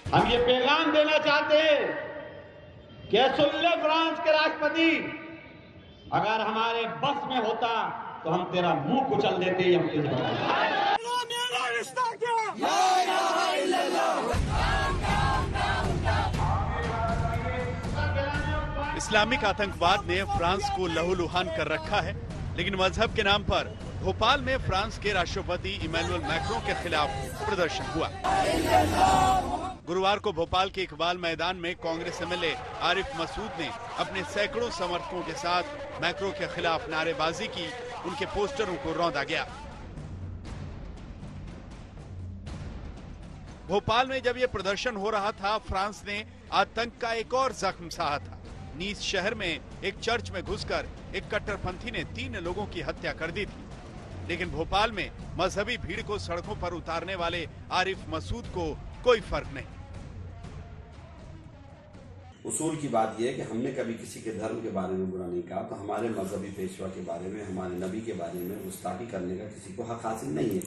हम ये पैगाम देना चाहते हैं कि सुन ले फ्रांस के राष्ट्रपति, अगर हमारे बस में होता तो हम तेरा मुंह कुचल देते। हम इस्लामिक आतंकवाद ने फ्रांस को लहूलुहान कर रखा है, लेकिन मजहब के नाम पर भोपाल में फ्रांस के राष्ट्रपति इमैनुअल मैक्रों के खिलाफ प्रदर्शन हुआ। गुरुवार को भोपाल के इकबाल मैदान में कांग्रेस एमएलए आरिफ मसूद ने अपने सैकड़ों समर्थकों के साथ मैक्रों के खिलाफ नारेबाजी की। उनके पोस्टरों को रौंदा गया। भोपाल में जब यह प्रदर्शन हो रहा था, फ्रांस ने आतंक का एक और जख्म सहा था। नीस शहर में एक चर्च में घुसकर एक कट्टरपंथी ने 3 लोगों की हत्या कर दी थी। लेकिन भोपाल में मजहबी भीड़ को सड़कों पर उतारने वाले आरिफ मसूद को कोई फर्क नहीं। उसूल की बात यह है कि हमने कभी किसी के धर्म के बारे में बुरा नहीं कहा, तो हमारे मजहबी पेशवा के बारे में, हमारे नबी के बारे में गुस्ताखी करने का किसी को हक हासिल नहीं है।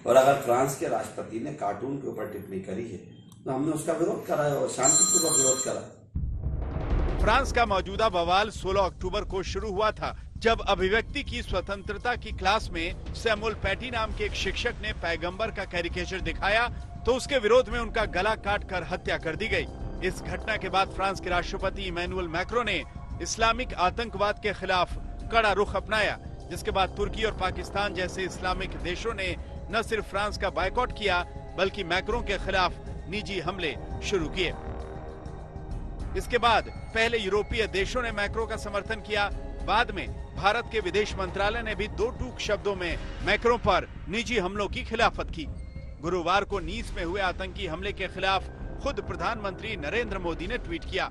और अगर फ्रांस के राष्ट्रपति ने कार्टून के ऊपर टिप्पणी करी है तो हमने उसका विरोध करा है और शांतिपूर्वक विरोध करा। फ्रांस का मौजूदा बवाल 16 अक्टूबर को शुरू हुआ था, जब अभिव्यक्ति की स्वतंत्रता की क्लास में सैमुअल पैटी नाम के एक शिक्षक ने पैगंबर का कैरिकेचर दिखाया तो उसके विरोध में उनका गला काटकर हत्या कर दी गई। इस घटना के बाद फ्रांस के राष्ट्रपति इमैनुअल मैक्रों ने इस्लामिक आतंकवाद के खिलाफ कड़ा रुख अपनाया, जिसके बाद तुर्की और पाकिस्तान जैसे इस्लामिक देशों ने न सिर्फ फ्रांस का बायकॉट किया, बल्कि मैक्रों के खिलाफ निजी हमले शुरू किए। इसके बाद पहले यूरोपीय देशों ने मैक्रों का समर्थन किया। बाद में भारत के विदेश मंत्रालय ने भी 2 टूक शब्दों में मैक्रों पर निजी हमलों की खिलाफत की। गुरुवार को नीस में हुए आतंकी हमले के खिलाफ खुद प्रधानमंत्री नरेंद्र मोदी ने ट्वीट किया।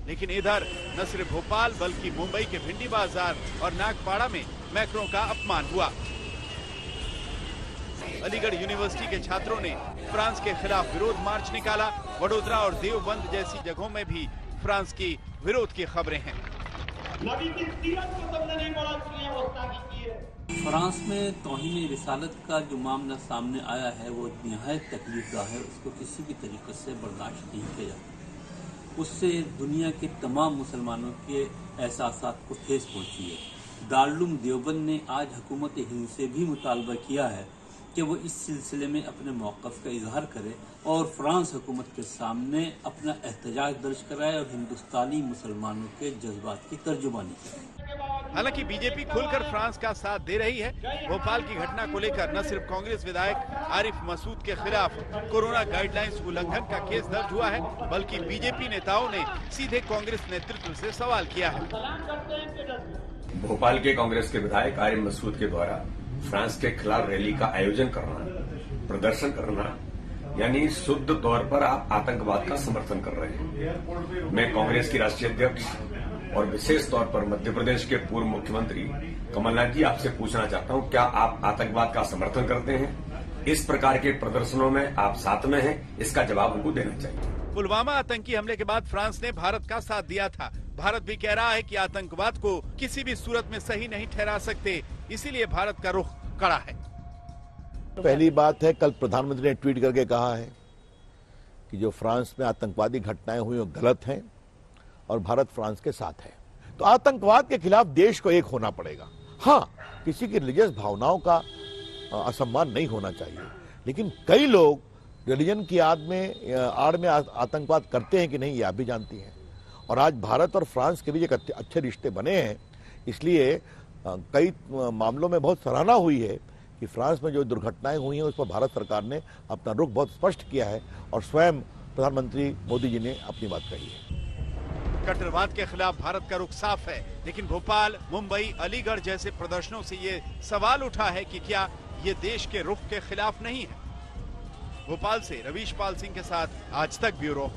लेकिन इधर न सिर्फ भोपाल बल्कि मुंबई के भिंडी बाजार और नागपाड़ा में मैक्रों का अपमान हुआ। अलीगढ़ यूनिवर्सिटी के छात्रों ने फ्रांस के खिलाफ विरोध मार्च निकाला। वडोदरा और देवबंद जैसी जगहों में भी फ्रांस की विरोध की खबरें हैं। फ्रांस में तौहीन रिसालत का जो मामला सामने आया है वो निहायत तकलीफदा है। उसको किसी भी तरीके से बर्दाश्त नहीं किया जाता। उससे दुनिया के तमाम मुसलमानों के एहसासात को ठेस पहुंची है। दारुल देवबंद ने आज हुकूमत हिंद से भी मुतालबा किया है कि वो इस सिलसिले में अपने मौक़िफ़ का इजहार करे और फ्रांस हुकूमत के सामने अपना एहतजाज दर्ज कराए और हिंदुस्तानी मुसलमानों के जज्बात की तर्जुमानी करे। हालांकि बीजेपी खुलकर फ्रांस का साथ दे रही है। भोपाल की घटना को लेकर न सिर्फ कांग्रेस विधायक आरिफ मसूद के खिलाफ कोरोना गाइडलाइंस उल्लंघन का केस दर्ज हुआ है, बल्कि बीजेपी नेताओं ने सीधे कांग्रेस नेतृत्व से सवाल किया है। भोपाल के कांग्रेस के विधायक आरिफ मसूद के द्वारा फ्रांस के खिलाफ रैली का आयोजन करना, प्रदर्शन करना, यानी शुद्ध तौर पर आप आतंकवाद का समर्थन कर रहे हैं। मैं कांग्रेस की राष्ट्रीय अध्यक्ष और विशेष तौर पर मध्य प्रदेश के पूर्व मुख्यमंत्री कमलनाथ जी आपसे पूछना चाहता हूं, क्या आप आतंकवाद का समर्थन करते हैं? इस प्रकार के प्रदर्शनों में आप साथ में हैं? इसका जवाब उनको देना चाहिए। पुलवामा आतंकी हमले के बाद फ्रांस ने भारत का साथ दिया था। भारत भी कह रहा है कि आतंकवाद को किसी भी सूरत में सही नहीं ठहरा सकते, इसीलिए भारत का रुख कड़ा है। पहली बात है, कल प्रधानमंत्री ने ट्वीट करके कहा है कि जो फ्रांस में आतंकवादी घटनाएं हुई वो गलत हैं और भारत फ्रांस के साथ है। तो आतंकवाद के खिलाफ देश को एक होना पड़ेगा। हाँ, किसी की रिलीजियस भावनाओं का असम्मान नहीं होना चाहिए, लेकिन कई लोग रिलीजन की आड़ में आतंकवाद करते हैं कि नहीं, ये आप भी जानती हैं। और आज भारत और फ्रांस के बीच एक अच्छे रिश्ते बने हैं, इसलिए कई मामलों में बहुत सराहना हुई है कि फ्रांस में जो दुर्घटनाएं हुई हैं उस पर भारत सरकार ने अपना रुख बहुत स्पष्ट किया है और स्वयं प्रधानमंत्री मोदी जी ने अपनी बात कही है। कट्टरवाद के खिलाफ भारत का रुख साफ है, लेकिन भोपाल, मुंबई, अलीगढ़ जैसे प्रदर्शनों से ये सवाल उठा है कि क्या ये देश के रुख के खिलाफ नहीं है। भोपाल से रवीश पाल सिंह के साथ आज तक ब्यूरो।